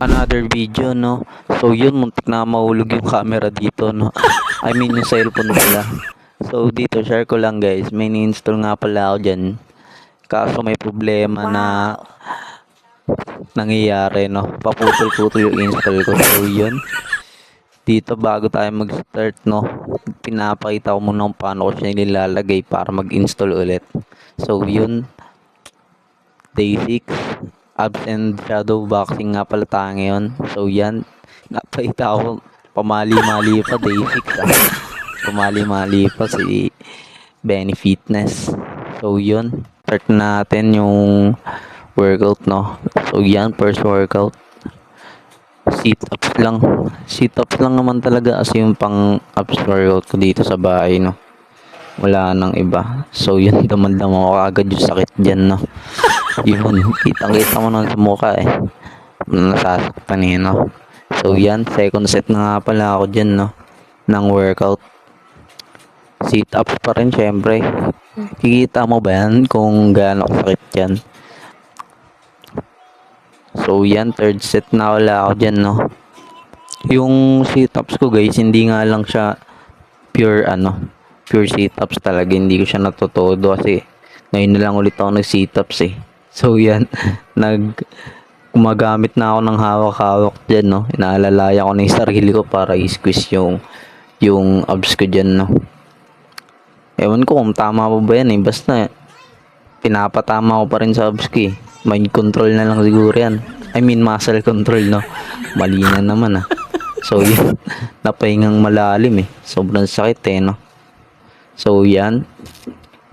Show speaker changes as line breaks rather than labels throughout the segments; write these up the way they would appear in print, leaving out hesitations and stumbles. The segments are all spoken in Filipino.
Another video, no? So yun, muntik na mahulog yung camera dito, no? I mean yung cellphone pala. So dito, share ko lang guys, may ni-install nga pala ako dyan. Kaso may problema na nangyayari, no? Paputol-putol yung install ko. So yun, dito bago tayo mag-start, no? Pinapakita ko muna kung paano ko siya nilalagay para mag-install ulit. So yun, day 6, abs and shadow boxing nga pala tayo ngayon. So yan, napakita ko, pamali-mali pa, day 6 ah. Pamali-mali pa si Benny Fitness. So yun, start natin yung workout, no? So yan, first workout, sit-ups lang. Sit-ups lang naman talaga as yung pang abs workout ko dito sa bahay, no? Wala nang iba. So yun, damang-dama ko agad yung sakit dyan, no? Yun, kitang-kita mo nun sa mukha eh. Nasasaktan eh, no? So yan, second set na nga pala ako dyan, no? Ng workout. Sit-ups pa rin, syempre. Kikita mo ba yan kung gaano sakit yan? So yan, third set na wala ako dyan, no? Yung sit-ups ko guys, hindi nga lang siya pure pure sit-ups talaga. Hindi ko siya natutodo kasi ngayon na lang ulit ako nag-sit-ups eh. So yan, gumagamit na ako ng hawak-hawak dyan, no? Inaalalaya ko na yung sarili ko para i-squeeze yung abs ko dyan, no? Ewan ko kung tama pa ba yan eh. Basta pinapatama ko pa rin sa abs ko eh. Mind control na lang siguro yan. I mean muscle control, no? Mali na naman ah. So yun, napahingang malalim eh. Sobrang sakit eh, no? So yan,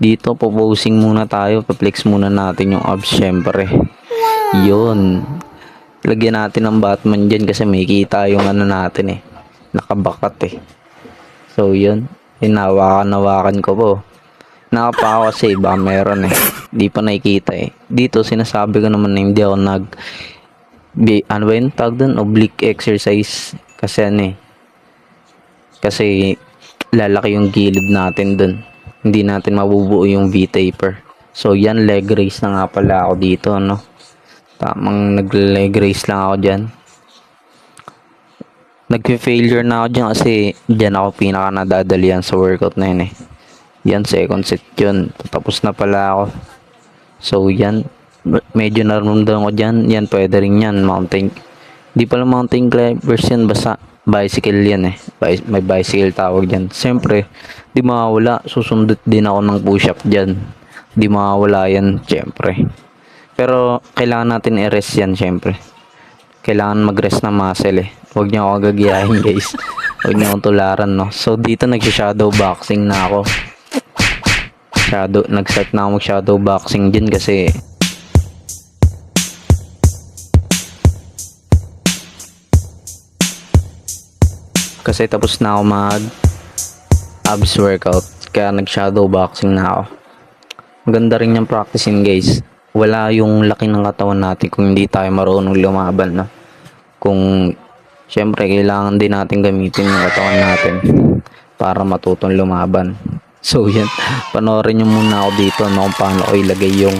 dito poposing muna tayo. Pa-flex muna natin yung abs syempre. Yun. Lagyan natin ng Batman dyan kasi may kita yung ano natin eh. Nakabakat eh. So yun, hinawakan-hawakan ko po. Nakapa ako kasi iba meron eh. Di pa nakikita eh. Dito sinasabi ko naman na hindi ako ano ba yun tawag doon? Oblique exercise. Kasi ano eh. Kasi lalaki yung gilid natin doon. Hindi natin mabubuo yung V-taper. So yan, leg raise na nga pala ako dito, no? Tamang nag-leg raise lang ako dyan. Nag-failure na ako dyan kasi dyan ako pinaka nadadalian sa workout na yun eh. Yan, second set yun. Tapos na pala ako. So yan, medyo naramdaman ko dyan. Yan, pwede rin yan. Mountain. Di pala mountain climbers yan. Basta bicycle yan eh. May bicycle tawag dyan. Siyempre, di mawawala. Susundot din ako ng push-up dyan. Di mawawala yan, siyempre. Pero kailangan natin i-rest yan, siyempre. Kailangan mag-rest ng muscle eh. Huwag niyo ako gagayahin guys. Huwag niyo akong tularan, no? So dito nag-shadow boxing na ako. Nag-start na ako mag-shadow boxing din kasi tapos na ako mag abs workout. Kaya nag-shadow boxing na ako. Maganda rin yung practicing guys. Wala yung laki ng katawan natin kung hindi tayo marunong lumaban, no? Kung syempre kailangan din natin gamitin yung katawan natin para matutong lumaban. So yan, panoorin nyo muna ako dito, no, kung paano ko ilagay yung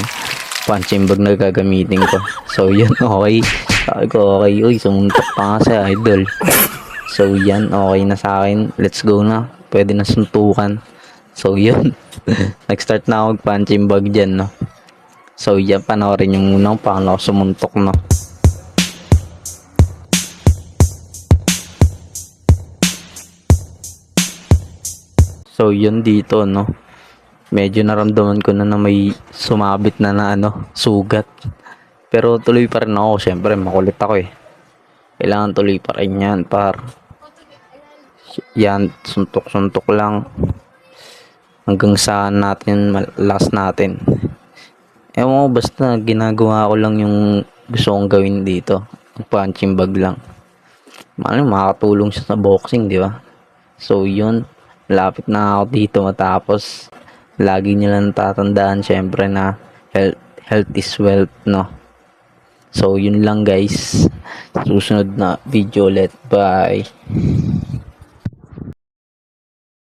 punching bag na gagamitin ko. So yan, okay. Sabi ko okay, uy, sumuntok pa nga sa idol. So yan, okay na sa akin. Let's go na. Pwede na suntukan. So yun, nag-start na ako punching bag dyan, no. So yan, panoorin nyo muna kung paano ako sumuntok, no. So yun dito, no. Medyo naramdaman ko na may sumabit na sugat. Pero tuloy pa rin ako, syempre makulit ako eh. Kailangan tuloy pa rin yan yan, suntok-suntok lang hanggang saan natin last natin. Ewan ko, basta ginagawa ko lang yung gusto kong gawin dito. Punching bag lang. Makakatulong siya sa boxing, di ba? So yun, lapit na ako dito matapos. Lagi nyo lang tatandaan syempre na health is wealth, no? So yun lang guys. Susunod na video ulit. Bye.